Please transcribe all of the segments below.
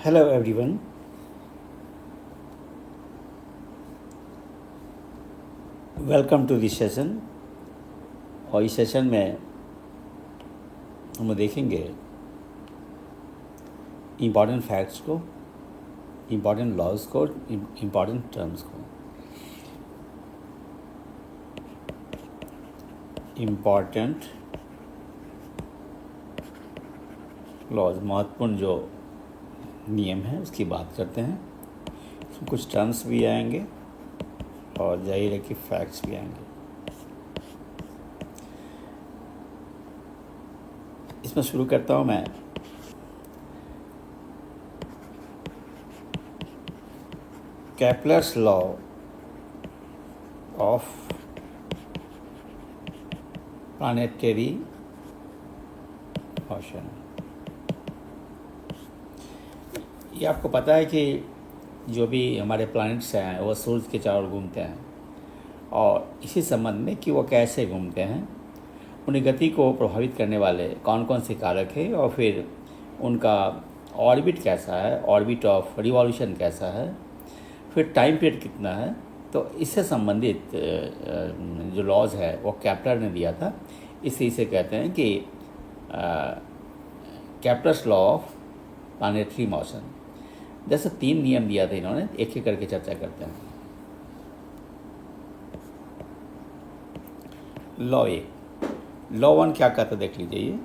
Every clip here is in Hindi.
Hello everyone. Welcome to this session. और इस सेशन में हम देखेंगे इम्पॉर्टेंट फैक्ट्स को, इम्पॉर्टेंट लॉज को, इम्पॉर्टेंट टर्म्स को। इम्पॉर्टेंट लॉज, महत्वपूर्ण जो नियम है उसकी बात करते हैं। इसमें कुछ टर्म्स भी आएंगे और जाहिर है कि फैक्ट्स भी आएंगे। इसमें शुरू करता हूँ मैं। Kepler's law of planetary motion. ये आपको पता है कि जो भी हमारे प्लैनेट्स हैं वो सूरज के चारों ओर घूमते हैं, और इसी संबंध में कि वो कैसे घूमते हैं, उनकी गति को प्रभावित करने वाले कौन कौन से कारक हैं, और फिर उनका ऑर्बिट कैसा है, ऑर्बिट ऑफ रिवॉल्यूशन कैसा है, फिर टाइम पीरियड कितना है। तो इससे संबंधित जो लॉज है वो केपलर ने दिया था। इसलिए इसे कहते हैं कि Kepler's law of planetary motion. जैसे 3 नियम दिया था इन्होंने, एक एक करके चर्चा करते हैं। लॉ 1, लॉ 1 क्या कहता है देख लीजिए।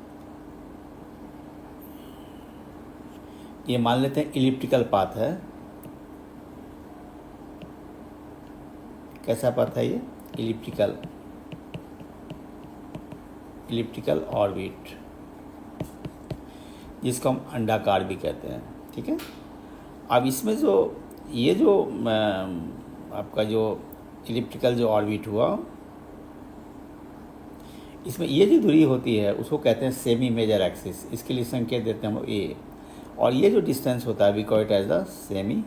ये मान लेते हैं इलिप्टिकल पाथ है। कैसा पाथ है ये? इलिप्टिकल ऑर्बिट, जिसको हम अंडाकार भी कहते हैं। ठीक है। अब इसमें जो ये जो आपका जो इलिप्टिकल जो ऑर्बिट हुआ, इसमें ये जो दूरी होती है उसको कहते हैं सेमी मेजर एक्सिस। इसके लिए संकेत देते हैं हम ए। और ये जो डिस्टेंस होता है we call it as the semi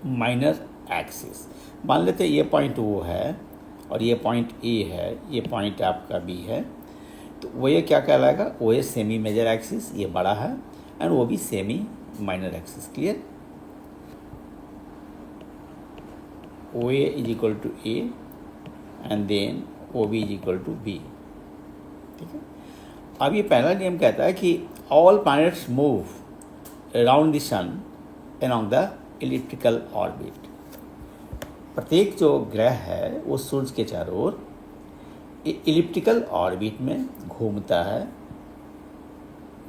minor axis. मान लेते हैं ये पॉइंट वो है और ये पॉइंट ए है, ये पॉइंट आपका बी है। तो वो ये क्या कहलाएगा? वो ये सेमी मेजर एक्सिस, ये बड़ा है, एंड वो भी semi minor axis. Clear? O A is equal to A and then O B is equal to B. ठीक है। अब ये पहला नियम कहता है कि all planets move around the sun along the elliptical orbit. प्रत्येक जो ग्रह है वो सूरज के चारों ओर इलिप्टिकल ऑर्बिट में घूमता है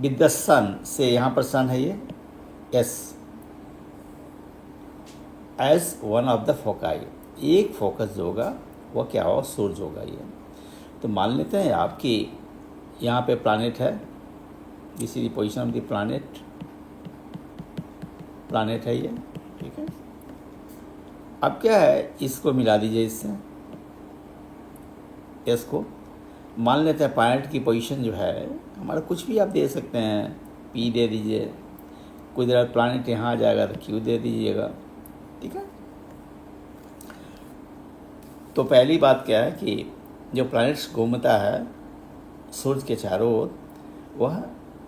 विद द सन से। यहाँ पर सन है ये S as one of the foci. एक फोकस जो होगा वो क्या होगा? सूरज होगा ये। तो मान लेते हैं आप कि यहाँ पे प्लैनेट है, this is the position of the planet है ये। ठीक है। अब क्या है, इसको मिला दीजिए इससे, एस को। मान लेते हैं प्लैनेट की पोजीशन जो है हमारा, कुछ भी आप दे सकते हैं, पी दे दीजिए, कुछ देर प्लैनेट यहाँ आ जाएगा तो क्यू दे दीजिएगा। ठीक है। तो पहली बात क्या है कि जो प्लैनेट्स घूमता है सूरज के चारों ओर, वह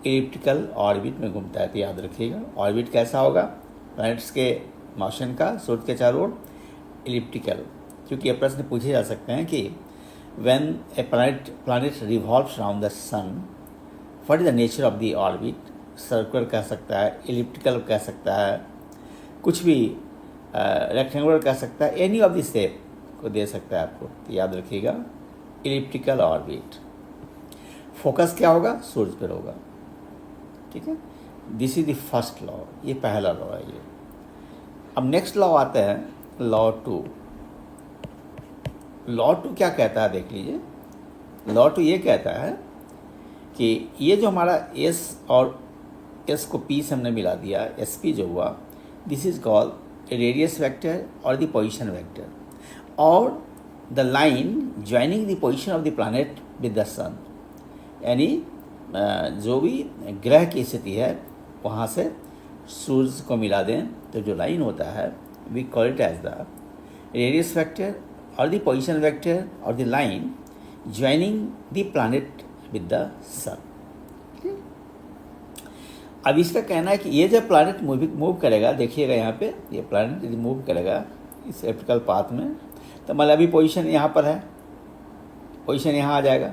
इलिप्टिकल ऑर्बिट में घूमता है। तो याद रखिएगा ऑर्बिट कैसा होगा प्लैनेट्स के मोशन का सूरज के चारों ओर? इलिप्टिकल। क्योंकि ये प्रश्न पूछे जा सकते हैं कि when a planet revolves around the sun, what is the nature of the orbit? Circular कह सकता है, इलिप्टिकल कह सकता है, कुछ भी रेक्टेंगुलर कह सकता है, एनी ऑफ द शेप को दे सकता है आपको। तो याद रखिएगा इलिप्टिकल ऑर्बिट। फोकस क्या होगा? सूरज पर होगा। ठीक है। This is the first law, ये पहला लॉ है ये। अब नेक्स्ट लॉ आते हैं लॉ 2। लॉ 2 क्या कहता है देख लीजिए। लॉ 2 ये कहता है कि ये जो हमारा एस और एस को पी से हमने मिला दिया, एस पी जो हुआ, this is called radius vector और द पोजीशन वेक्टर, और the line joining the position of the planet with the sun. यानी जो भी ग्रह की स्थिति है वहाँ से सूरज को मिला दें तो जो लाइन होता है we call it as the radius vector or the position vector or the line joining the planet with the sun. अब इसका कहना है कि ये जब प्लैनेट मूव करेगा, देखिएगा यहाँ पे ये प्लैनेट यदि मूव करेगा इस इलिप्टिकल पाथ में, तो मतलब अभी पोजीशन यहाँ पर है, पोजीशन यहाँ आ जाएगा,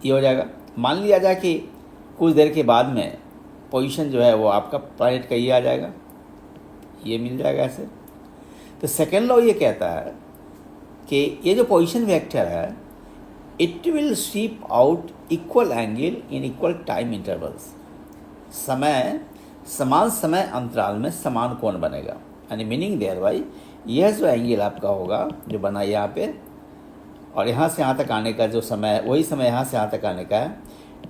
ये हो जाएगा। मान लिया जाए कि कुछ देर के बाद में पोजीशन जो है वो आपका प्लैनेट का ये आ जाएगा, ये मिल जाएगा ऐसे। तो सेकेंड लॉ ये कहता है कि ये जो पोजीशन वेक्टर है it will SVEEP out equal angle in equal time intervals. समान समय अंतराल में समान कोण बनेगा, यानी मीनिंग देयर बाई यह जो एंगल आपका होगा जो बना यहाँ पे और यहाँ से यहाँ तक आने का जो समय है वही समय यहाँ से यहाँ तक आने का है,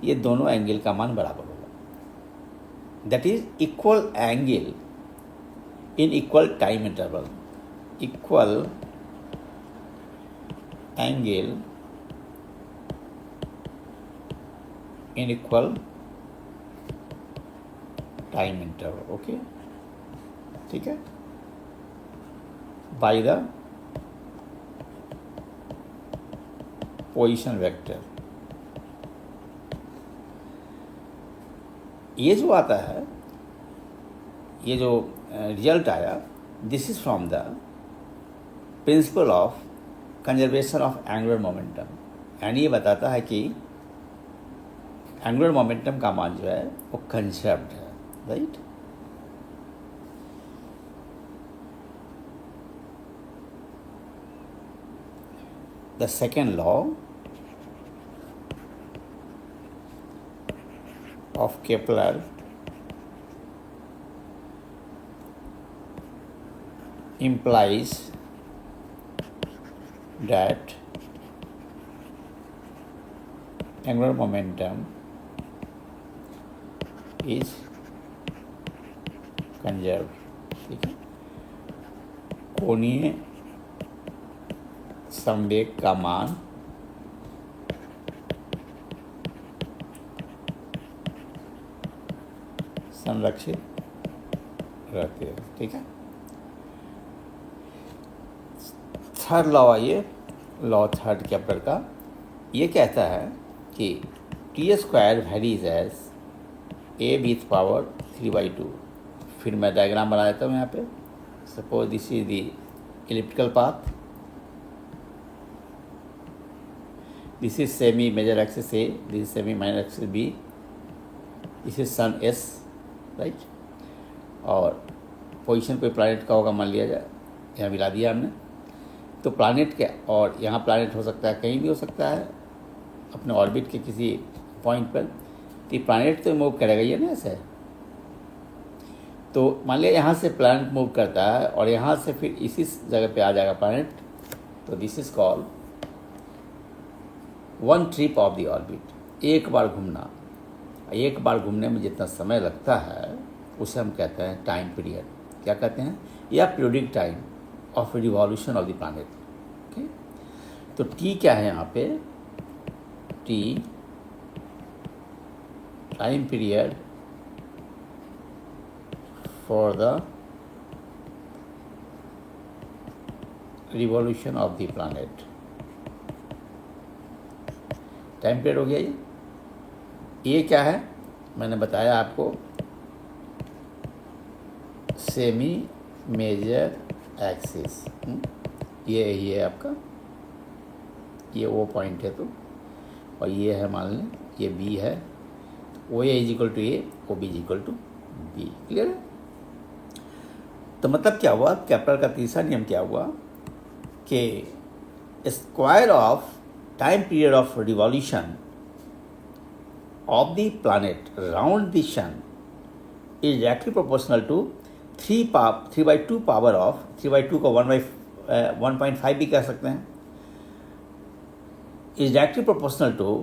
ये दोनों एंगल का मान बराबर होगा। That is equal angle in equal time interval, equal angle in equal time interval. Okay, ठीक है, बाय द पोजीशन वेक्टर। ये जो आता है, ये जो रिजल्ट आया, this is from the principle of conservation of angular momentum, यानी ये बताता है कि एंगुलर मोमेंटम का मान जो है वो कंजर्व्ड है, right. The second law of Kepler implies that angular momentum is conserved। ठीक है, कोणीय संवेग का मान संरक्षित रहते हैं। ठीक है, थर्ड लॉ आइए, लॉ थर्ड केपलर का, ये कहता है कि T square varies as A with power 3/2। फिर मैं डायग्राम बना देता हूँ यहाँ पे। Suppose this is the elliptical path, this is semi major axis A, this is semi minor axis B, this is sun S, right. और पोजीशन कोई प्लैनेट का होगा मान लिया जाए, यहाँ मिला दिया हमने। तो प्लैनेट क्या, और यहाँ प्लैनेट हो सकता है, कहीं भी हो सकता है अपने ऑर्बिट के किसी पॉइंट पर। तो प्लैनेट तो मूव करेगा ये ना ऐसे। तो मान लिया यहाँ से प्लैनेट मूव करता है और यहाँ से फिर इसी जगह पे आ जाएगा प्लैनेट, तो this is called one trip of the orbit, एक बार घूमना। एक बार घूमने में जितना समय लगता है उसे हम कहते हैं टाइम पीरियड। क्या कहते हैं, या periodic time of revolution of the planet. Okay, तो टी क्या है यहाँ पे, T time period for the revolution of the planet. Time period हो गया ये क्या है, मैंने बताया आपको, सेमी मेजर एक्सिस। ये है आपका, ये ओ पॉइंट है तो, और ये है मान लें ये बी है, O A is equal to A, O B is equal to B. Clear है। तो मतलब क्या हुआ, केपलर का तीसरा नियम क्या हुआ कि square of time period of revolution of the planet round the sun is directly proportional to 3/2 power of 3/2 को 1/5 भी कह सकते हैं, is directly proportional to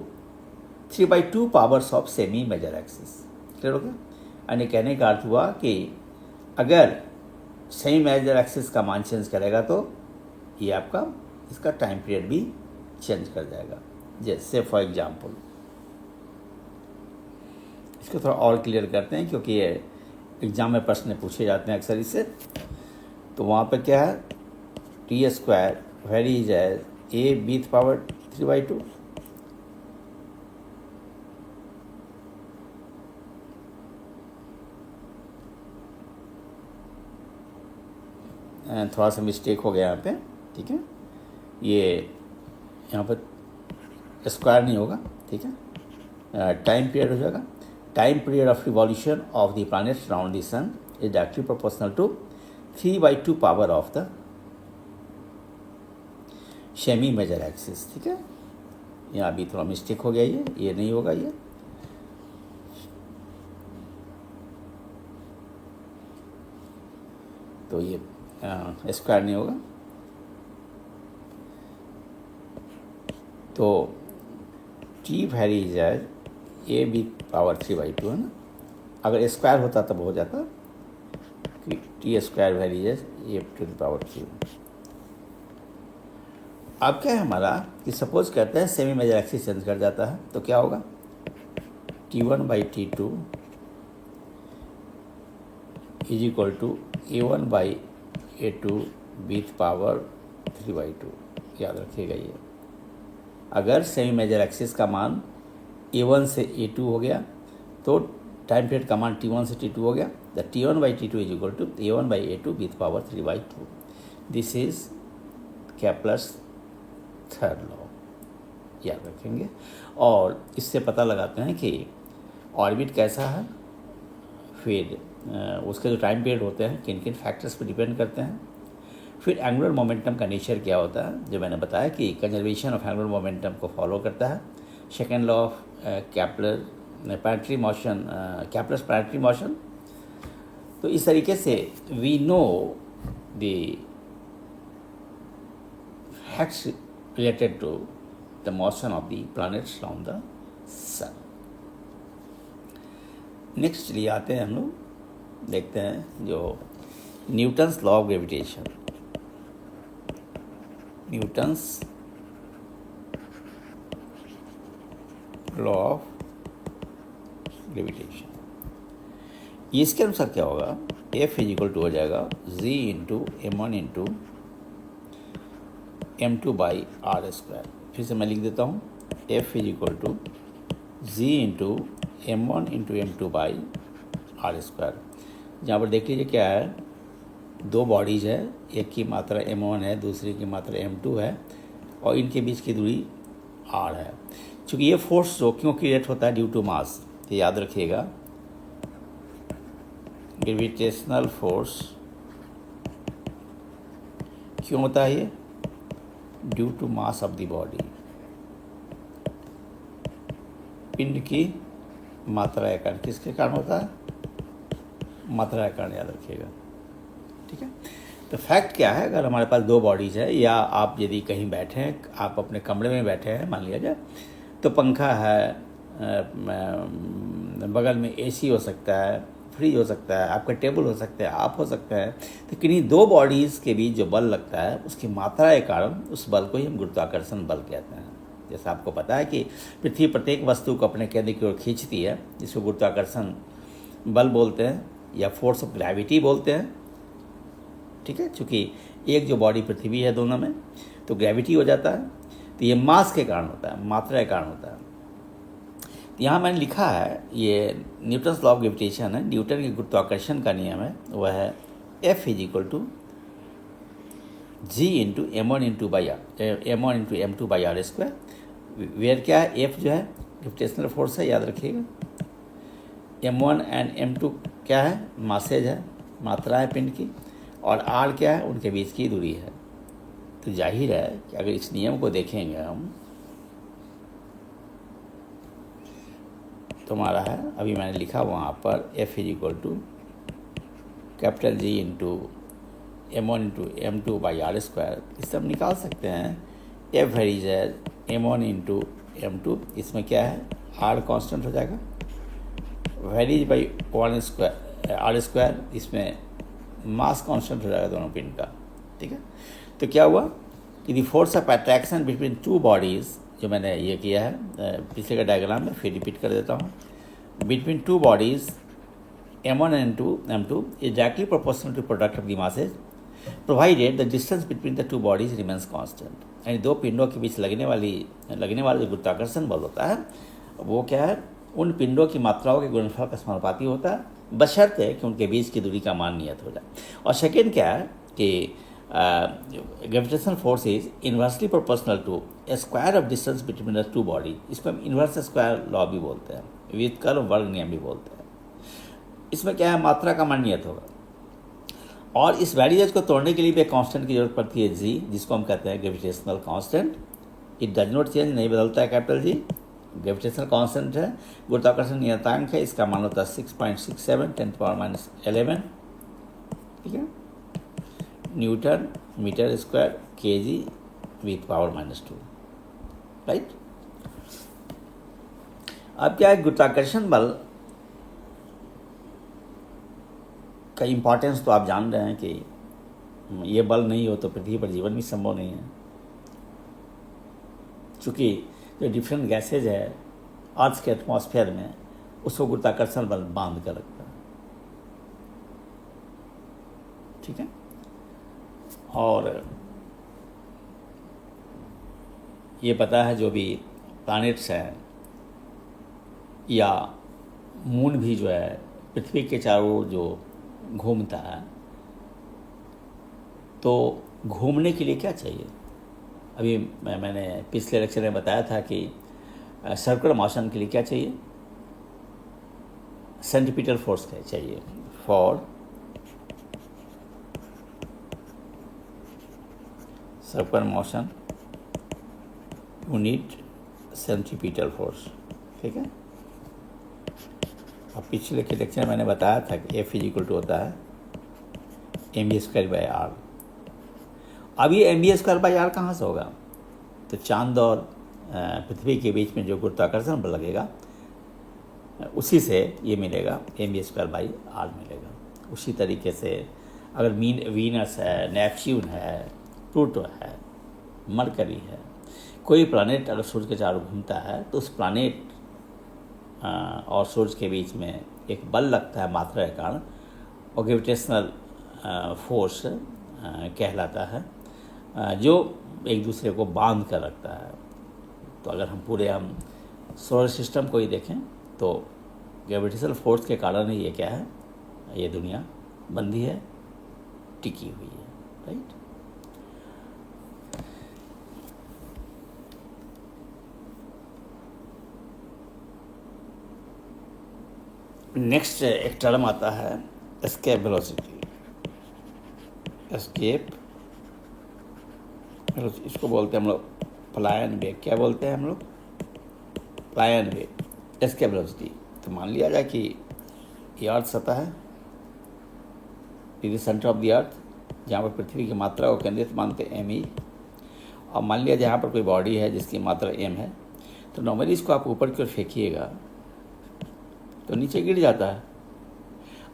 3/2 powers of semi major axis। Clear हो गया। यानी कहने का अर्थ हुआ कि अगर सेमी मेजर एक्सिस का मान चेंज करेगा तो ये आपका इसका टाइम पीरियड भी चेंज कर जाएगा। जैसे फॉर एग्जाम्पल इसको थोड़ा और क्लियर करते हैं, क्योंकि ये एग्जाम में प्रश्न पूछे जाते हैं अक्सर इससे। तो वहाँ पर क्या है, T square varies as A with power 3/2, थोड़ा सा मिस्टेक हो गया यहाँ पे, ठीक है, ये यहाँ पर स्क्वायर नहीं होगा, ठीक है, टाइम पीरियड हो जाएगा। Time period of revolution of the planets around the sun is directly proportional to 3/2 power of the semi major axis, ठीक है। यहाँ अभी थोड़ा मिस्टेक हो गया, ये नहीं होगा, ये तो ये स्क्वायर नहीं होगा। तो T varies as A B power 3/2 है ना। अगर स्क्वायर होता तब हो जाता कि T square varies as A to the power 3। अब क्या है हमारा कि सपोज कहते हैं सेमी मेजर एक्सिस चेंज कर जाता है, तो क्या होगा, T1/T2 is equal to A1/A2 with power 3/2। याद रखिएगा ये। अगर सेमी मेजर एक्सिस का मान A1 से A2 हो गया तो टाइम पीरियड का मान T1 से T2 हो गया, the T1/T2 is equal to A1/A2 with power 3/2। This is Kepler's third law, याद रखेंगे। और इससे पता लगाते हैं कि ऑर्बिट कैसा है, फिर उसके जो टाइम पीरियड होते हैं किन किन फैक्टर्स पर डिपेंड करते हैं, फिर एंगुलर मोमेंटम का नेचर क्या होता है, जो मैंने बताया कि कंजर्वेशन ऑफ एंगुलर मोमेंटम को फॉलो करता है। Second law of Kepler planetary motion, Kepler's planetary motion. तो इस तरीके से we know the facts related to the motion of the planets around the sun। Next चलिए आते हैं हम लोग, देखते हैं जो Newton's law of gravitation. Newton's law of gravitation, इसके अनुसार क्या होगा, F इज इक्वल टू हो जाएगा G into M1 into M2/r²। फिर से मैं लिख देता हूँ, F is equal to G into M1 into M2/r²। जहाँ पर देख लीजिए क्या है, दो बॉडीज़ है, एक की मात्रा M1 है, दूसरी की मात्रा M2 है, और इनके बीच की दूरी r है। चूँकि ये फोर्स जो क्यों क्रिएट होता है, ड्यू टू मास, तो याद रखिएगा ग्रेविटेशनल फोर्स क्यों होता है, ये due to mass of the body, पिंड की मात्रा के कारण। किसके कारण होता है, मात्रा के कारण, याद रखिएगा, ठीक है। तो फैक्ट क्या है, अगर हमारे पास दो बॉडीज है, या आप यदि कहीं बैठे हैं, आप अपने कमरे में बैठे हैं मान लिया जाए, तो पंखा है, बगल में AC हो सकता है, फ्रिज हो सकता है, आपका टेबल हो सकता है, आप हो सकते हैं, तो किन्हीं दो बॉडीज़ के बीच जो बल लगता है उसकी मात्रा के कारण उस बल को ही हम गुरुत्वाकर्षण बल कहते हैं। जैसा आपको पता है कि पृथ्वी प्रत्येक वस्तु को अपने केंद्र की ओर खींचती है, जिसको गुरुत्वाकर्षण बल बोलते हैं या फोर्स ऑफ ग्रेविटी बोलते हैं, ठीक है। चूँकि एक जो बॉडी पृथ्वी है दोनों में, तो ग्रेविटी हो जाता है, तो ये मास के कारण होता है, मात्रा के कारण होता है। यहाँ मैंने लिखा है, ये न्यूटन्स लॉ ऑफ ग्रेविटेशन है, न्यूटन के गुरुत्वाकर्षण का नियम है, वह है F is equal to G into M1 into M2/r²। Where क्या है, F जो है ग्रेविटेशनल फोर्स है, याद रखिएगा। M1 एंड M2 क्या है, मासेज है, मात्रा है पिंड की, और R क्या है, उनके बीच की दूरी है। तो जाहिर है कि अगर इस नियम को देखेंगे हम, तो हमारा है, अभी मैंने लिखा वहाँ पर F is equal to capital G into M1 into M2/r²। इससे हम निकाल सकते हैं F varies as M1 into M2। इसमें क्या है, R कांस्टेंट हो जाएगा, वेरीज बाई r², इसमें मास कांस्टेंट हो जाएगा दोनों पिंड का, ठीक है। तो क्या हुआ कि the force of attraction between two bodies, जो मैंने ये किया है पिछले का डायग्राम में, फिर रिपीट कर देता हूँ, between two bodies M1 and M2 is directly proportional to product of the masses provided the distance between the two bodies remains constant। यानी दो पिंडों के बीच लगने वाला जो गुरुत्वाकर्षण बल होता है, वो क्या है, उन पिंडों की मात्राओं के गुणनफल का समानुपाती होता है, बशर्ते कि उनके बीच की दूरी का मान नियत हो जाए। और सेकेंड क्या है कि gravitational force is inversely proportional to square of distance between the two body. इसको हम इन्वर्स स्क्वायर लॉ भी बोलते हैं, व्युत्क्रम वर्ग नियम भी बोलते हैं। इसमें क्या है, मात्रा का मान नियत होगा और इस वैल्यूज को तोड़ने के लिए भी एक कांस्टेंट की जरूरत पड़ती है जी, जिसको हम कहते हैं gravitational constant. It does not change, नहीं बदलता है कैपिटल जी। ग्रेविटेशनल कांस्टेंट है, गुरुत्वाकर्षण नियतांक है, इसका मान होता है 6.67 10⁻11, ठीक है, newton metre square kg with power -2, right. अब क्या है, गुरुत्वाकर्षण बल का इम्पॉर्टेंस तो आप जान रहे हैं कि ये बल नहीं हो तो पृथ्वी पर जीवन भी संभव नहीं है, क्योंकि जो डिफरेंट गैसेज है अर्थ के एटमॉस्फेयर में, उसको गुरुत्वाकर्षण बल बांध कर रखता है, ठीक है। और ये पता है जो भी प्लैनेट्स हैं या मून भी जो है पृथ्वी के चारों ओर जो घूमता है, तो घूमने के लिए क्या चाहिए। अभी मैंने पिछले लेक्चर में बताया था कि सर्कुलर मोशन के लिए क्या चाहिए, सेंट्रीपिटल फोर्स चाहिए। For circular motion you need centripetal force, ठीक है। अब पिछले के लेक्चर मैंने बताया था कि F इक्वल टू होता है mv²/r। अब ये mv²/r कहाँ से होगा, तो चांद और पृथ्वी के बीच में जो गुरुत्वाकर्षण बल लगेगा उसी से ये मिलेगा, mv²/r मिलेगा। उसी तरीके से अगर वीनस है, नेपच्यून है, प्लूटो है, मरकरी है, कोई प्लैनेट अगर सूर्य के चारों घूमता है तो उस प्लैनेट और सूर्य के बीच में एक बल लगता है मात्रा के कारण, और ग्रेविटेशनल फोर्स कहलाता है, जो एक दूसरे को बांध कर रखता है। तो अगर हम सोलर सिस्टम को ही देखें तो ग्रेविटेशनल फोर्स के कारण ही ये क्या है, ये दुनिया बंधी है, टिकी हुई है, राइट। नेक्स्ट एक टर्म आता है एस्केप वेलोसिटी। एस्केप वेलोसिटी, इसको बोलते हैं हम लोग पलायन वेग। क्या बोलते हैं हम लोग, पलायन वेग, एस्केप वेलोसिटी। तो मान लिया जाए कि ये अर्थ सतह है, it is centre of the earth, जहाँ पर पृथ्वी की मात्रा को केंद्रित मानते हैं m e। और मान लिया जहाँ पर कोई बॉडी है जिसकी मात्रा m है, तो नॉर्मली इसको आप ऊपर की ओर फेंकिएगा तो नीचे गिर जाता है।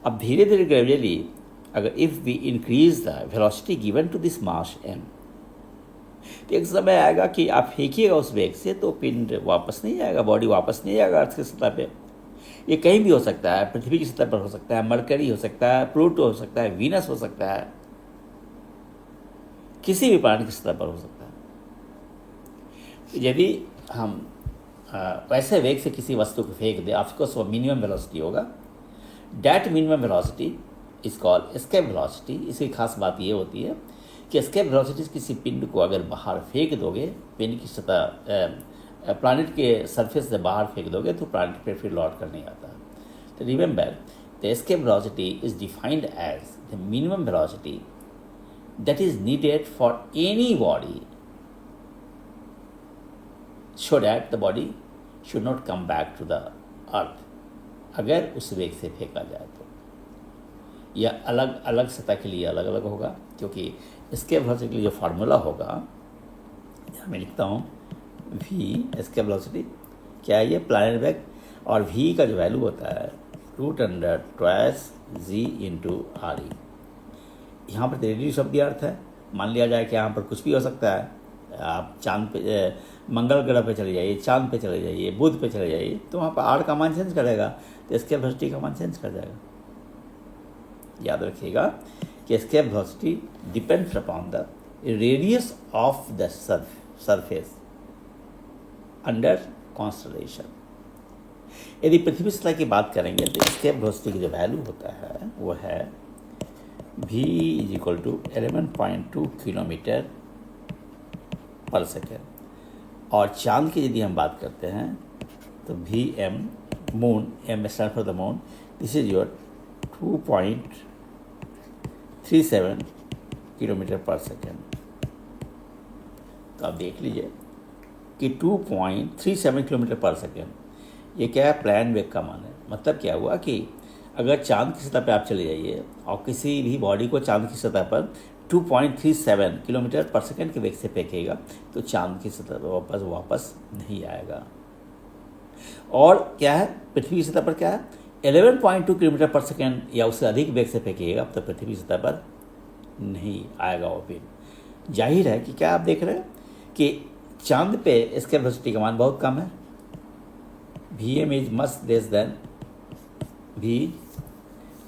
अब धीरे धीरे ग्रेजुअली अगर if we increase the velocity given to this mass m, तो एक समय आएगा कि आप फेंकिएगा उस वेग से तो पिंड वापस नहीं आएगा, बॉडी वापस नहीं आएगा अर्थ की सतह पे। ये कहीं भी हो सकता है, पृथ्वी की सतह पर हो सकता है, मरकरी हो सकता है, प्लूटो हो सकता है, वीनस हो सकता है, किसी भी प्लैनेट की सतह पर हो सकता है। यदि हम वैसे वेग से किसी वस्तु को फेंक दे, ऑफकोर्स वो मिनिमम वेलोसिटी होगा। That minimum velocity is called escape velocity. इसकी खास बात ये होती है कि एस्केप वेलोसिटी किसी पिंड को अगर बाहर फेंक दोगे, पिंड की सतह प्लैनेट के सरफेस से बाहर फेंक दोगे तो प्लैनेट पे फिर लौट कर नहीं आता। तो remember the escape velocity is defined as the minimum velocity that is needed for any body so that the body should not come back to the earth, अगर उस वेग से फेंका जाए तो। यह अलग अलग सतह के लिए अलग अलग होगा, क्योंकि इसके वेलोसिटी के लिए जो फार्मूला होगा, यहाँ मैं लिखता हूँ v इसके वेलोसिटी क्या है, ये प्लैनेट वेग, और v का जो वैल्यू होता है √2g × re। यहाँ पर रेडियस ऑफ द अर्थ है, मान लिया जाए कि यहाँ पर कुछ भी हो सकता है। आप चांद पे, मंगल ग्रह पे चले जाइए, चांद पे चले जाइए, बुध पे चले जाइए, तो वहाँ पर आर का मान चेंज करेगा, तो एस्केप वेलोसिटी का मान चेंज कर जाएगा। याद रखिएगा कि escape velocity depends upon the radius of the surface under constellation. यदि पृथ्वी सतह की बात करेंगे तो एस्केप वेलोसिटी की जो वैल्यू होता है वो है v is equal to 11.2 kilometre per second. और चांद की यदि हम बात करते हैं तो V M moon, M stand for the moon, this is your 2.37 kilometre per second. तो आप देख लीजिए कि 2.37 किलोमीटर पर सेकेंड ये क्या है, प्लान वेग का मान है। मतलब क्या हुआ कि अगर चांद की सतह पर आप चले जाइए और किसी भी बॉडी को चांद की सतह पर 2.37 किलोमीटर पर सेकेंड के वेग से फेंकेगा तो चांद की सतह पर वापस नहीं आएगा। और क्या है, पृथ्वी की सतह पर क्या है, 11.2 किलोमीटर पर सेकेंड या उससे अधिक वेग से फेंकेगा तो पृथ्वी की सतह पर नहीं आएगा वो फिर। जाहिर है कि क्या आप देख रहे हैं कि चांद पे इसके वेलोसिटी का मान बहुत कम है, Vm is much less than V।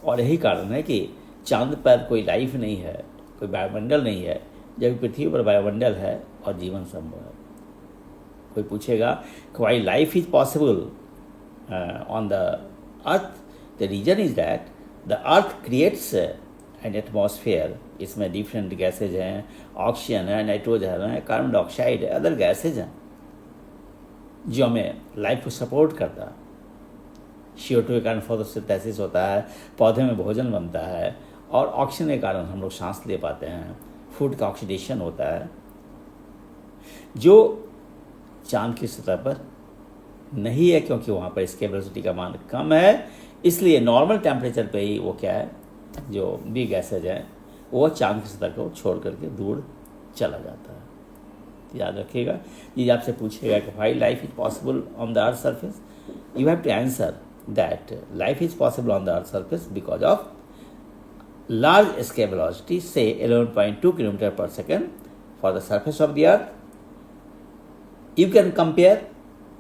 और यही कारण है कि चांद पर कोई लाइफ नहीं है, कोई वायुमंडल नहीं है, जबकि पृथ्वी पर वायुमंडल है और जीवन संभव है। कोई पूछेगा कि why life is possible on the earth, the reason is that the earth creates an atmosphere. इसमें डिफरेंट गैसेज हैं, ऑक्सीजन है, नाइट्रोजन है, कार्बन डाइऑक्साइड है, अदर गैसेज हैं जो हमें लाइफ को सपोर्ट करता है। CO2 के कारण फोटोसिंथेसिस होता है, पौधे में भोजन बनता है, और ऑक्सीजन के कारण हम लोग सांस ले पाते हैं, फूड का ऑक्सीडेशन होता है, जो चांद की सतह पर नहीं है, क्योंकि वहाँ पर इसके वेलोसिटी का मान कम है। इसलिए नॉर्मल टेम्परेचर पे ही वो क्या है, जो भी गैसेज हैं वो चांद की सतह को छोड़ करके दूर चला जाता है। तो याद रखिएगा, ये आपसे पूछेगा कि why life is possible on the earth surface, you have to answer that life is possible on the earth surface because of large escape velocity, say 11.2 kilometer per second for the surface of the earth. You can compare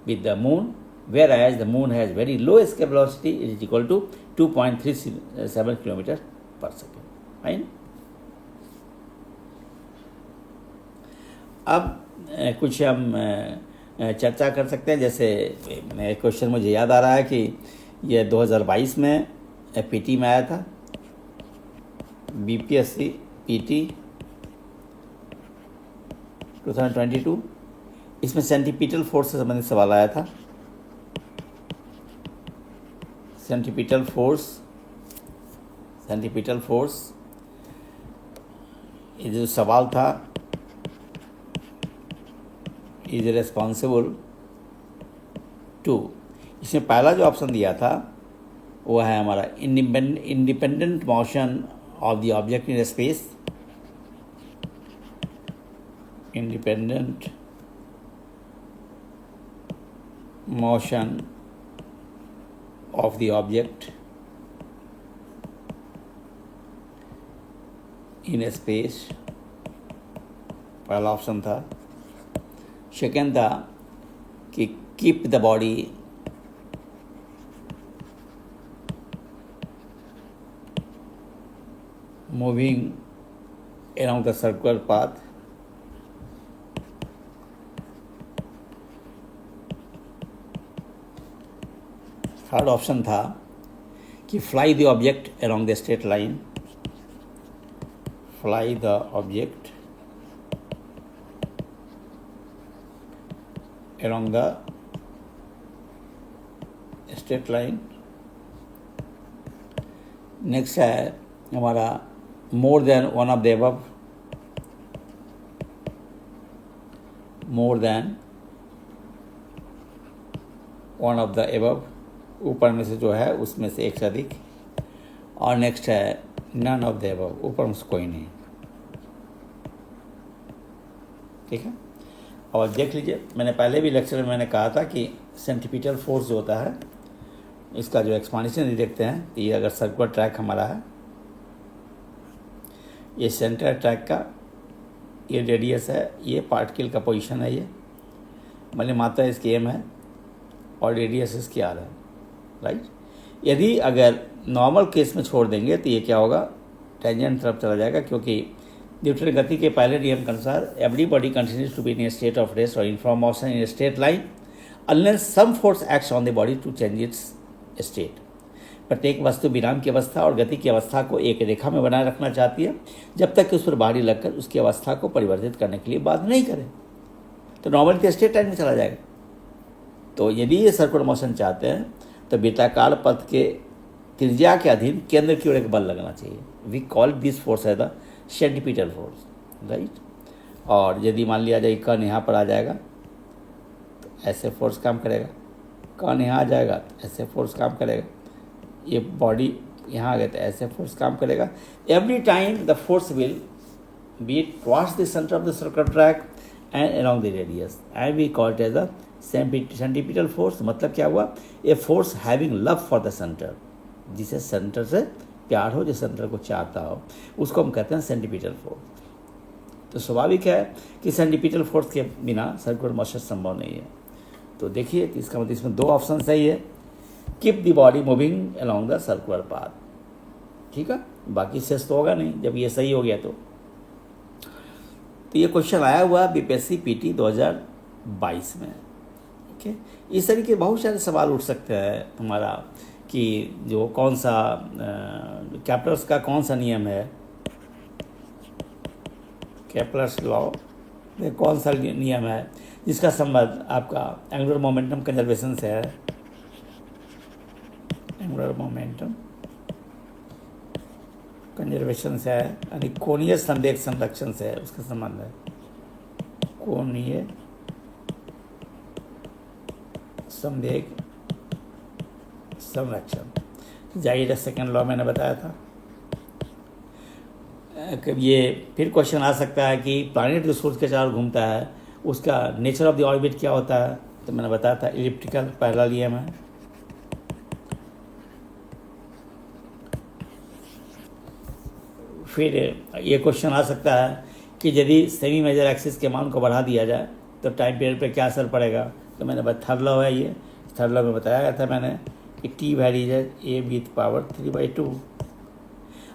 with the moon, whereas the moon has very low escape velocity, it is equal to 2.37 kilometer per second. Fine. अब कुछ हम चर्चा कर सकते हैं। जैसे क्वेश्चन मुझे याद आ रहा है कि ये 2022 में पीटी में आया था, BPSC PT 2022। इसमें सेंटीपिटल फोर्स से संबंधित सवाल आया था। सेंटीपिटल फोर्स ये जो सवाल था, इज रेस्पॉन्सिबल टू, इसमें पहला जो ऑप्शन दिया था वो है हमारा independent motion of the object in space, independent motion of the object in space, पहला ऑप्शन था। सेकेंड था कि keep the body moving along the circular path, third option था कि fly the object along the straight line, fly the object along the straight line। Next है हमारा more than one of the above, more than one of the above, ऊपर में से जो है उसमें से एक से अधिक। और नेक्स्ट है none of the above, ऊपर में से कोई नहीं। ठीक है। और देख लीजिए, मैंने पहले भी लेक्चर में मैंने कहा था कि सेंटीपिटल फोर्स जो होता है इसका जो एक्सपांशन देखते हैं, तो ये अगर सर्कुलर ट्रैक हमारा है, ये सेंटर ट्रैक का ये रेडियस है, ये पार्टिकल का पोजीशन है, ये मतलब मात्रा इसकी एम है और रेडियस इसकी आर है, राइट। यदि अगर नॉर्मल केस में छोड़ देंगे तो ये क्या होगा, टेंजेंट तरफ चला जाएगा, क्योंकि न्यूटन गति के पहले नियम के अनुसार everybody continues to be in a state of rest और uniform motion in a straight line unless some force acts on the body to change its state. प्रत्येक वस्तु विराम की अवस्था और गति की अवस्था को एक रेखा में बनाए रखना चाहती है जब तक कि उस पर बाहरी लगकर उसकी अवस्था को परिवर्तित करने के लिए बाध्य नहीं करे। तो नॉर्मल के स्टेट टाइम में चला जाएगा। तो यदि ये सर्कुलर मोशन चाहते हैं तो वृत्ताकार पथ के त्रिज्या के अधीन केंद्र की ओर एक बल लगना चाहिए। We call this force as the centripetal force, right. और यदि मान लिया जाए कण यहाँ पर आ जाएगा तो ऐसे फोर्स काम करेगा, कण यहाँ आ जाएगा तो ऐसे फोर्स काम करेगा, ये बॉडी यहाँ आ गया तो ऐसे फोर्स काम करेगा। Every time the force will be towards the centre of the circular track and around the radius and we call it as the centripetal force. मतलब क्या हुआ, a force having love for the centre, जिसे सेंटर से प्यार हो, जो सेंटर को चाहता हो, उसको हम कहते हैं सेंट्रीपिटल फोर्स। तो स्वाभाविक है कि सेंट्रीपिटल फोर्स के बिना सर्कुलर मोशन संभव नहीं है। तो देखिए इसका मतलब इसमें दो ऑप्शन सही है, keep the body moving along the circular path, ठीक है, बाकी शेष तो होगा नहीं जब ये सही हो गया तो ये क्वेश्चन आया हुआ बीपीएससी पीटी 2022 में। ओके, इस तरीके के बहुत सारे सवाल उठ सकते हैं हमारा कि जो कौन सा कैप्लर्स का कौन सा नियम है, कैप्लर्स लॉ में कौन सा नियम है जिसका संबंध आपका एंगुलर मोमेंटम कंजर्वेशन से है, एंगुलर मोमेंटम कंजर्वेशन से है, यानी कोणीय संवेग संरक्षण से है, उसका संबंध है कोणीय संवेग संरक्षण। जाहिर है सेकेंड लॉ मैंने बताया था। ये फिर क्वेश्चन आ सकता है कि प्लैनेट जो सूर्य के चारों घूमता है उसका नेचर ऑफ द ऑर्बिट क्या होता है, तो मैंने बताया था इलिप्टिकल पहला नियम है। फिर ये क्वेश्चन आ सकता है कि यदि सेमी मेजर एक्सिस के मान को बढ़ा दिया जाए तो टाइम पीरियड पे क्या असर पड़ेगा, तो मैंने थर्ड लॉ है, ये थर्ड लॉ में बताया गया था मैंने कि टी वैरीज है ए विथ पावर 3/2,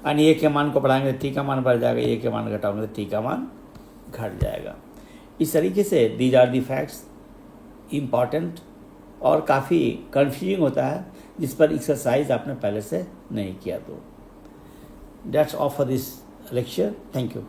यानी ए के मान को बढ़ाएंगे तो टी का मान बढ़ जाएगा, ए के मान घटाओगे तो टी का मान घट जाएगा। इस तरीके से these are the facts important और काफ़ी कन्फ्यूजिंग होता है जिस पर एक्सरसाइज आपने पहले से नहीं किया। तो that's all for this lecture. Thank you.